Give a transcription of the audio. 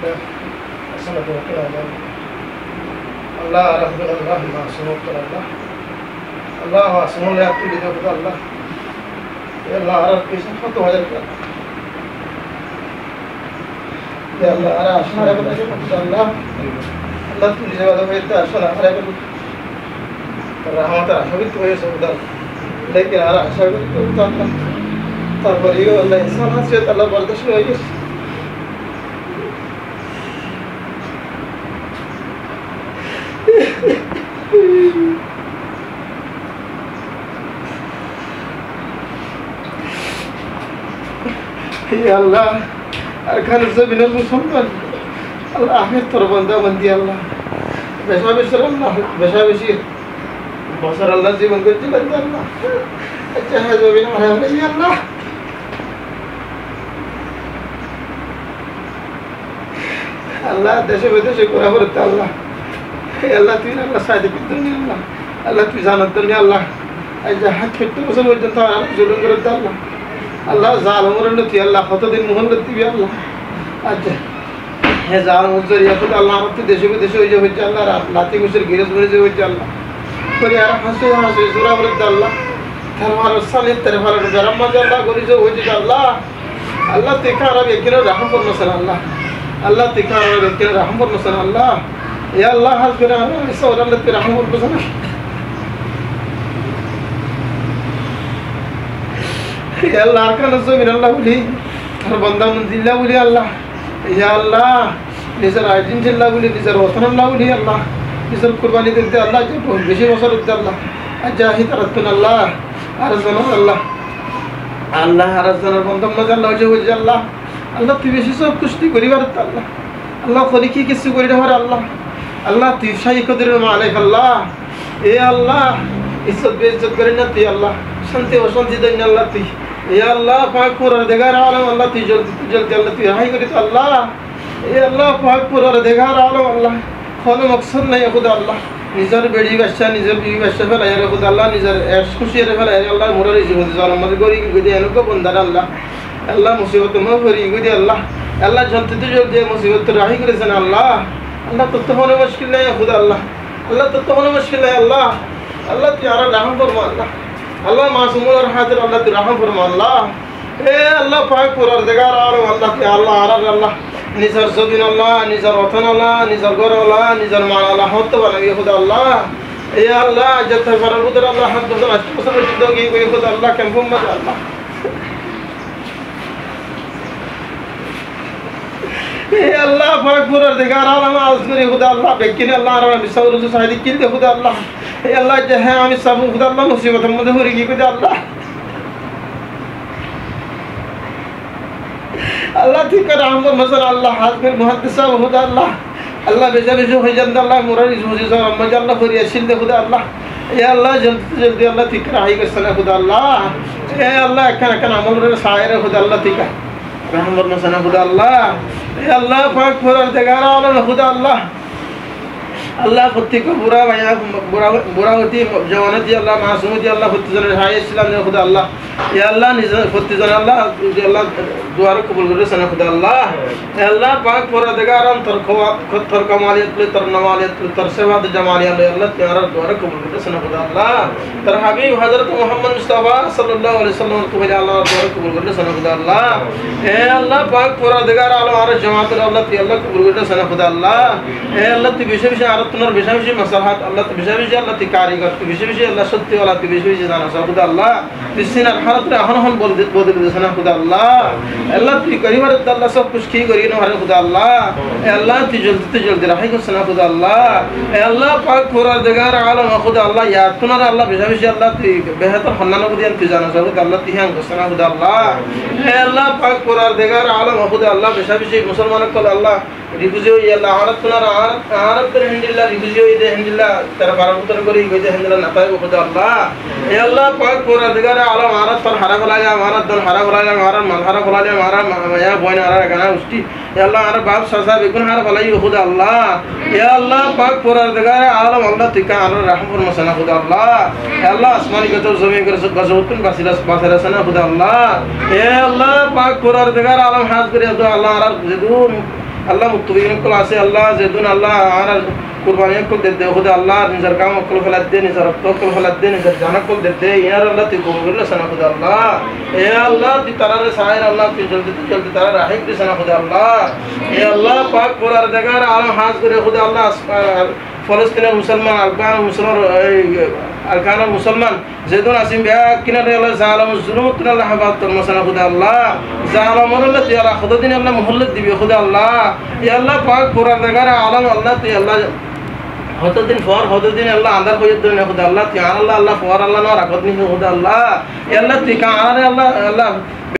كده أصلا توكل على الله ربنا الله ما سمعت الله الله اسمه لا يقول لي كده الله يا الله عرف كيف حطوا هذا الكلام يا الله أنا عشان أنا بدي أقول الله الله تقول لي هذا بيت عشان أنا بدي الرحمة عشان كويس وده لكن أنا عشان كده الله তারপরেও আল্লাহ ইনসান আছে আল্লাহ বরদাস্ত হয়ে গেছে আল্লাহ আর খালি জমিনের মুসলমান আল্লাহ আখের তোর বান্দা বান্দি আল্লাহ বেশা বেশি আল্লাহ বেশা বেশি বছর আল্লাহ জীবন করছিলেন আল্লাহ আচ্ছা হ্যাঁ জমিন আল্লাহ আল্লাহ দেশে বিদেশে ঘোরা করতে আল্লাহ আল্লাহ তুই আল্লাহ সাইডে বিদ্যুৎ আল্লাহ আল্লাহ তুই জানার জন্য আল্লাহ আজ হাত ফেটতে বছর পর্যন্ত আল্লাহ জুলুম করতে আল্লাহ আল্লাহ জাল মরণ তুই আল্লাহ কতদিন মোহন করতে আল্লাহ আচ্ছা হ্যাঁ জাল মজুরি এখন আল্লাহ আমার তুই দেশে বিদেশে হয়ে যাবে আল্লাহ লাতি ঘুষের গিরজ ভরে যে হয়েছে আল্লাহ করে আর হাসে হাসে জোরা করতে আল্লাহ তার মারো সালে তার ভালো গরম মজা আল্লাহ করি যে হয়েছে আল্লাহ আল্লাহ তুই কারাব এখানে রাহম করছেন আল্লাহ Allah tika orang kira rahmat masalah Allah ya Allah hasbuna seorang Allah tika rahmat masalah ya Allah akan nazumin Allah buli terbandang mendillah buli Allah ya Allah nizar ajin jillah buli nizar watan Allah buli Allah nizar kurbani dente Allah jauh beshi masar dente Allah ajahid aratun Allah arazan Allah Allah arazan bandam nazar Allah jauh Allah আল্লাহ তুই বেশি সব কুষ্টি করিবার আল্লাহ আল্লাহ করি কি কিছু করি না আল্লাহ আল্লাহ তুই শাহী কদর মালিক আল্লাহ এ আল্লাহ ইজ্জত বেইজ্জত করি না তুই আল্লাহ শান্তি অশান্তি দেন আল্লাহ তুই এ আল্লাহ পাক পুরার দেখার আলম আল্লাহ তুই জলদি আল্লাহ তুই রাহাই করিস আল্লাহ এ আল্লাহ পাক পুরার দেখার আলম আল্লাহ কোনো মকসদ নাই খুদা আল্লাহ নিজের বেড়ি বাচ্চা নিজের বিবি বাচ্চা ফেলাই খুদা আল্লাহ নিজের খুশি ফেলাই আল্লাহ মোরের জীবন আমাদের গরিব গদি এনেক বন্ধার আল্লাহ আল্লাহ মুসিবত মাফরি গুদি আল্লাহ আল্লাহ জলতে জলদি মুসিবত রাহি করেছেন আল্লাহ আল্লাহ তো কোনো মুশকিল নাই খুদা আল্লাহ আল্লাহ তো কোনো মুশকিল নাই আল্লাহ আল্লাহ তুই আর রহম ফরমা আল্লাহ আল্লাহ মাসুমুর হাজির আল্লাহ তুই রহম ফরমা আল্লাহ এ আল্লাহ পাক পরওয়ারদিগার আর আল্লাহ তুই আল্লাহ আর আল্লাহ নিজের জমিন আল্লাহ নিজের ওতন আল্লাহ নিজের ঘর আল্লাহ নিজের মাল আল্লাহ হত বানাবি খুদা আল্লাহ এ আল্লাহ যত ফরবুদর আল্লাহ হাত বছর 8 বছর জিন্দগি কই খুদা আল্লাহ কেমন মজা আল্লাহ আল্লাহ পাক পরওয়ারদিগার আলম আজগরি খুদা আল্লাহ বেকিন আল্লাহ আর বিসাউর রসুল সাহিদি কিনতে খুদা আল্লাহ এই আল্লাহ যে হ্যাঁ আমি সব খুদা আল্লাহ মুসিবতের মধ্যে পড়ে গিয়ে খুদা আল্লাহ আল্লাহ ঠিক রহমত মাসাল আল্লাহ হাজবের মুহাদ্দিস সাহেব খুদা আল্লাহ আল্লাহ বেজা বেজা হয়ে যান আল্লাহ মুরারি জুজি সাহেব আম্মা আল্লাহ ফরিয়া শিলদে খুদা আল্লাহ এই আল্লাহ জলদি জলদি আল্লাহ ঠিক রাহি করছেন খুদা আল্লাহ এই আল্লাহ এখানে আমলের সায়ের খুদা আল্লাহ ঠিক রহমত মাসানা খুদা আল্লাহ এই আল্লাহ পাক পরওয়ারদিগার আলম খুদা আল্লাহ আল্লাহ প্রত্যেক বুড়া ভাইয়া বুড়াবতী জওয়ানতি আল্লাহ মাসুমতি আল্লাহ প্রত্যেকজনের হাই ইসলাম খুদা আল্লাহ এ আল্লাহ নিজের প্রত্যেকজন আল্লাহ আল্লাহ দুয়ারে কবুল করেছেন খুদা আল্লাহ এ আল্লাহ পাক পরওয়ারদিগার আলম তোর কামালিয়াত তোর নওয়ালিয়াত তোর সেবাত জামালিয়াত আল্লাহ তোমার দুয়ারে কবুল করেছেন খুদা আল্লাহ তোর হাবিব হযরত মুহাম্মদ মুস্তাফা সাল্লাল্লাহু আলাইহি সাল্লাম তুমি আল্লাহ দুয়ারে কবুল করেছেন খুদা আল্লাহ এ আল্লাহ পাক পরওয়ারদিগার আলম আর জামাতের আল্লাহ তুই আল্লাহ কবুল করেছেন খুদা আল্লাহ এ আল্লাহ তুই বেশি বেশি আর তোমার বেশি বেশি মাসলাহাত আল্লাহ তুই বেশি বেশি আল্লাহ তুই কারিগর তুই বেশি বেশি আল্লাহ সত্যি ওয়ালা তুই বেশি বেশি জানা খুদা আল্লাহ তুই সিনার হালত রে হন বলতে দিছ না খুদা আল্লাহ আল্লাহ তুই করিবার আল্লাহ সব কুছ কি করি না খুদা আল্লাহ এ আল্লাহ তুই জলদি রাহি করছ না খুদা আল্লাহ এ আল্লাহ পাক পরওয়ারদিগার আলম খুদা আল্লাহ ইয়া তোমার আল্লাহ বেশি বেশি আল্লাহ তুই বেহতর হান্নান দিয়ান তুই জানা খুদা আল্লাহ তুই হ্যাঁ করছ না খুদা আল্লাহ এ আল্লাহ পাক পরওয়ারদিগার আলম খুদা আল্লাহ বেশি বেশি মুসলমানক কল আল্লাহ রিফিউজি হই আল্লাহ আরাত তোমার আরাত করে হিন্দিল্লাহ রিফিউজি হই দে হিন্দিল্লাহ তার বারাবতর করি কই দে হিন্দিল্লাহ না পাই খুদা আল্লাহ এ আল্লাহ পাক পরওয়ারদিগার আলম আরাত पर हरा भला जा हमारा दल हरा भला जा हमारा माल हरा भला जा हमारा माया बोइन हरा गाना उष्टी या अल्लाह हमारा बाप ससा बिकुन हरा भला ही खुदा अल्लाह या अल्लाह पाक परवरदिगार आलम अल्लाह तिका हरा रहम फरमासना खुदा अल्लाह या अल्लाह आसमानी गजब जमीन कर गजबतन बासिला सना खुदा अल्लाह या अल्लाह पाक परवरदिगार आलम हाज करे अल्लाह हरा जदून আল্লাহ মুক্তবিহীন কল আছে আল্লাহ যেদিন আল্লাহ আর কুরবানি কল দে দে খুদা আল্লাহ নিজের কাম কল ফেলা দে নিজের রক্ত কল ফেলা দে নিজের জানা কল দে দে ইয়ার আল্লাহ তুই কবুল সানা খুদা আল্লাহ এ আল্লাহ তুই তারারে সাইর আল্লাহ তুই জলদি জলদি তারা রাহিক দে সানা খুদা আল্লাহ এ আল্লাহ পাক পুরার জায়গার আলম হাজ করে খুদা আল্লাহ ফলস্তিনের মুসলমান আফগান মুসলমান আফগান মুসলমান যেদিন আসিম ব্যাগ কিনারে আল্লাহ জালাম জুলুমত আল্লাহ হাবাত তরমসানা খুদা আল্লাহ জালাম আল্লাহ তুই আল্লাহ খুদা দিন আল্লাহ মুহল্লত দিবি খুদা আল্লাহ এ আল্লাহ পাক পুরার জায়গার আলম আল্লাহ তুই আল্লাহ হতদিন ফর হতদিন আল্লাহ আন্দার হয়ে দিন খুদা আল্লাহ তুই আল্লাহ আল্লাহ ফর আল্লাহ না রাখত নি খুদা আল্লাহ এ আল্লাহ তুই কা আরে আল্লাহ আল্লাহ